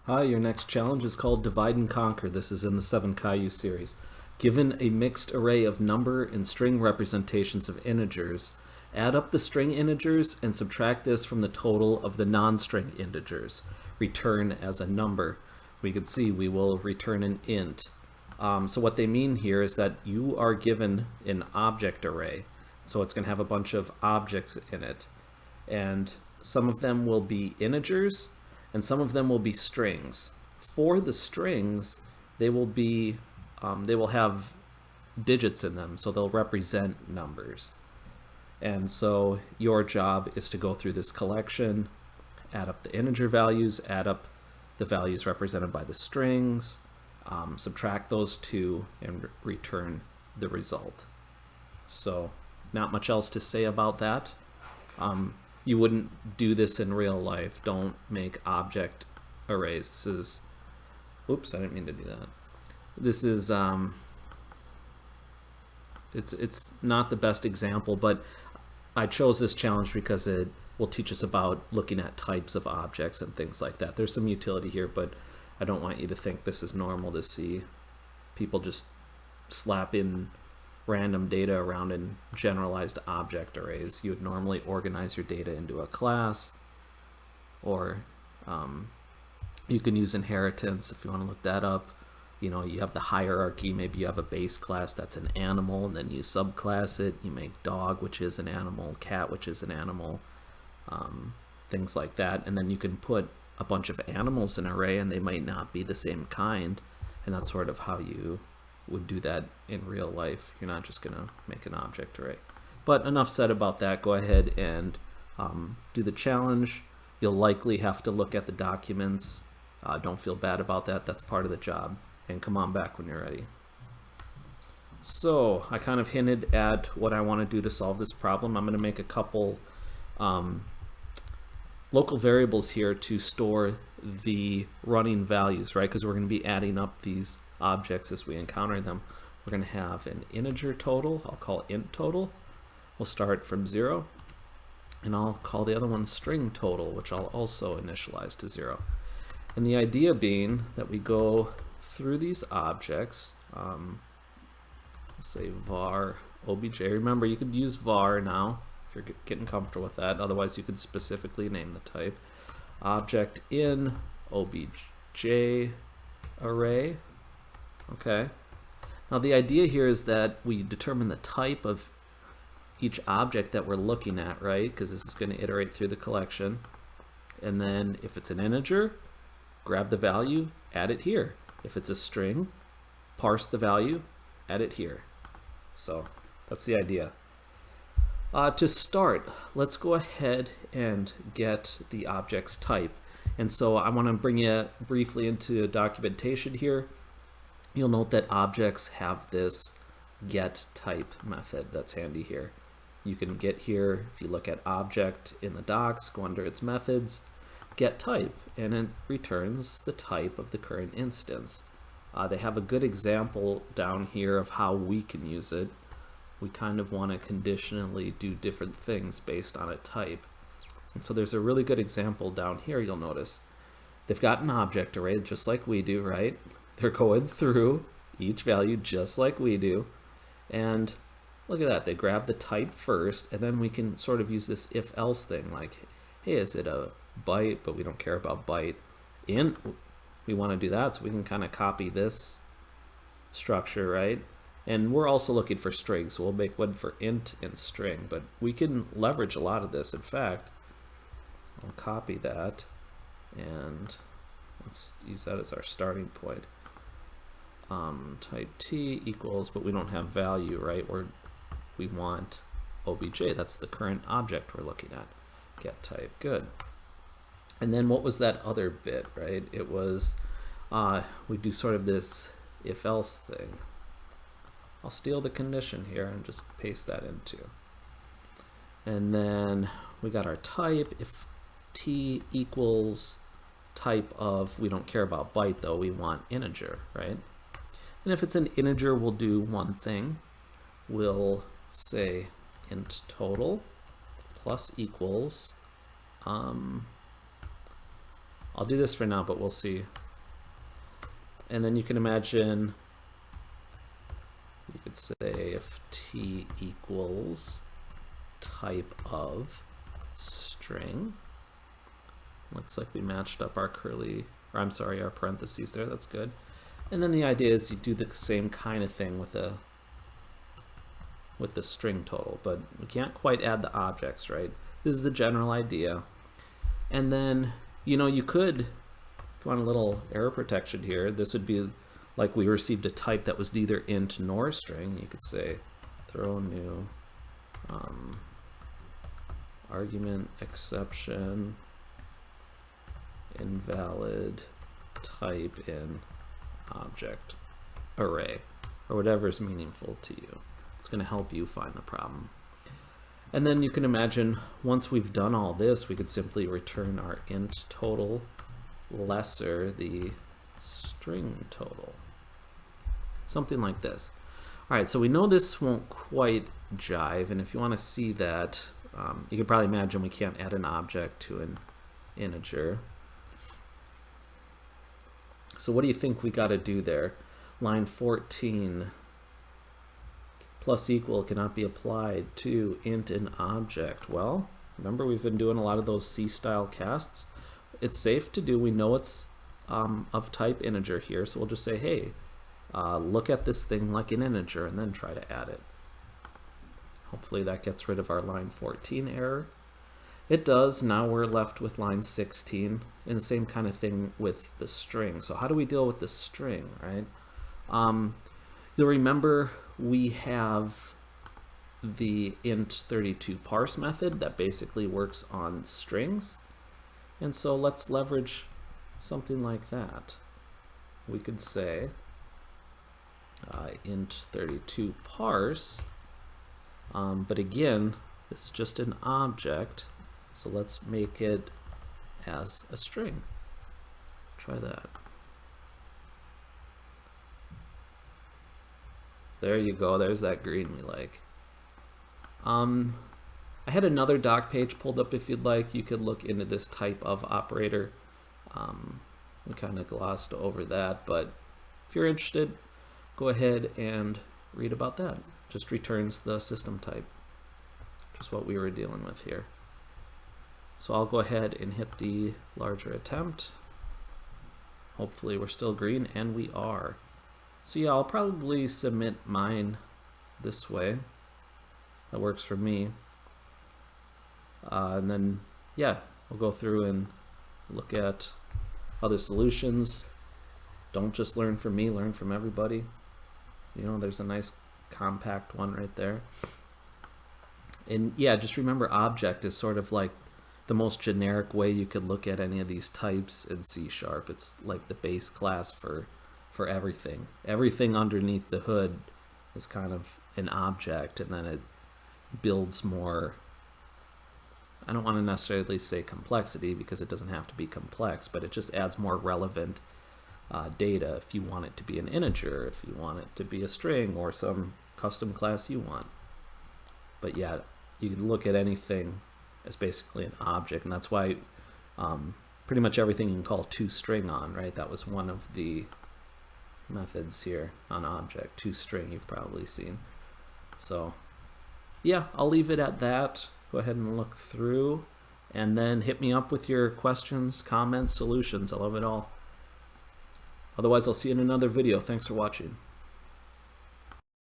Hi, your next challenge is called Divide and Conquer. This is in the 7 Caillou series. Given a mixed array of number and string representations of integers, add up the string integers and subtract this from the total of the non-string integers. Return as a number. We can see we will return an int. So what they mean here is that you are given an object array. So it's going to have a bunch of objects in it. And some of them will be integers and some of them will be strings. For the strings, they will have digits in them, so they'll represent numbers. And so your job is to go through this collection, add up the integer values, add up the values represented by the strings, subtract those two, and return the result. So not much else to say about that. You wouldn't do this in real life. Don't make object arrays. This is, oops, I didn't mean to do that. This is, it's not the best example, but I chose this challenge because it will teach us about looking at types of objects and things like that. There's some utility here, but I don't want you to think this is normal to see people just slap in random data around in generalized object arrays. You would normally organize your data into a class, or you can use inheritance if you want to look that up. You know, you have the hierarchy. Maybe you have a base class that's an animal, and then you subclass it. You make dog, which is an animal, cat, which is an animal, things like that. And then you can put a bunch of animals in an array, and they might not be the same kind. And that's sort of how you would do that in real life. You're not just gonna make an object array. But enough said about that. Go ahead and do the challenge. You'll likely have to look at the documents. Don't feel bad about that. That's part of the job. And come on back when you're ready. So I kind of hinted at what I want to do to solve this problem. I'm going to make a couple local variables here to store the running values, right? Because we're going to be adding up these objects as we encounter them. We're going to have an integer total. I'll call int total. We'll start from 0. And I'll call the other one string total, which I'll also initialize to 0. And the idea being that we go through these objects, say var obj. Remember, you could use var now if you're getting comfortable with that. Otherwise, you could specifically name the type. Object in obj array. Okay. Now the idea here is that we determine the type of each object that we're looking at, right? Because this is going to iterate through the collection. And then if it's an integer, grab the value, add it here. If it's a string, parse the value, add it here. So that's the idea. To start, let's go ahead and get the object's type. And so I want to bring you briefly into documentation here. You'll note that objects have this get type method that's handy here. You can get here, if you look at object in the docs, go under its methods, get type, and it returns the type of the current instance. They have a good example down here of how we can use it. We kind of want to conditionally do different things based on a type. And so there's a really good example down here, you'll notice. They've got an object array just like we do, right? They're going through each value just like we do. And look at that, they grab the type first, and then we can sort of use this if-else thing, like, hey, is it a byte? But we don't care about byte. Int, we want to do that, so we can kind of copy this structure, right? And we're also looking for strings, so we'll make one for int and string, but we can leverage a lot of this. In fact, I'll copy that, and let's use that as our starting point. Type t equals, but we don't have value, right? We want obj, that's the current object we're looking at. Get type, good. And then what was that other bit, right? It was, we do sort of this if-else thing. I'll steal the condition here and just paste that into. And then we got our type. If t equals type of, we don't care about byte though, we want integer, right? And if it's an integer, we'll do one thing. We'll say int total plus equals I'll do this for now, but we'll see. And then you can imagine, you could say if t equals type of string. Looks like we matched up our our parentheses there. That's good. And then the idea is you do the same kind of thing with the string total, but we can't quite add the objects, right? This is the general idea. And then, you know, you could, if you want a little error protection here, this would be like we received a type that was neither int nor string. You could say throw new argument exception invalid type in object array, or whatever is meaningful to you. It's going to help you find the problem. And then you can imagine once we've done all this, we could simply return our int total lesser the string total. Something like this. All right, so we know this won't quite jive, and if you want to see that, you can probably imagine we can't add an object to an integer. So what do you think we got to do there? Line 14, plus equal cannot be applied to int an object. Well, remember we've been doing a lot of those C-style casts. It's safe to do. We know it's of type integer here, so we'll just say, hey, look at this thing like an integer, and then try to add it. Hopefully that gets rid of our line 14 error. It does. Now we're left with line 16, and the same kind of thing with the string. So how do we deal with the string, right? You'll remember we have the int32 parse method that basically works on strings. And so let's leverage something like that. We could say int32 parse, but again, this is just an object. So let's make it as a string. Try that. There you go. There's that green we like. I had another doc page pulled up if you'd like. You could look into this type of operator. We kind of glossed over that, but if you're interested, go ahead and read about that. Just returns the system type, which is what we were dealing with here. So I'll go ahead and hit the larger attempt. Hopefully we're still green, and we are. So yeah, I'll probably submit mine this way. That works for me. And then, yeah, we'll go through and look at other solutions. Don't just learn from me, learn from everybody. You know, there's a nice compact one right there. And yeah, just remember object is sort of like the most generic way you could look at any of these types in C#. It's like the base class for everything. Everything underneath the hood is kind of an object, and then it builds more, I don't want to necessarily say complexity because it doesn't have to be complex, but it just adds more relevant data if you want it to be an integer, if you want it to be a string or some custom class you want. But yeah, you can look at anything as basically an object, and that's why pretty much everything you can call toString on, right? That was one of the methods here on object. toString you've probably seen. So yeah, I'll leave it at that. Go ahead and look through, and then hit me up with your questions, comments, solutions. I love it all. Otherwise, I'll see you in another video. Thanks for watching.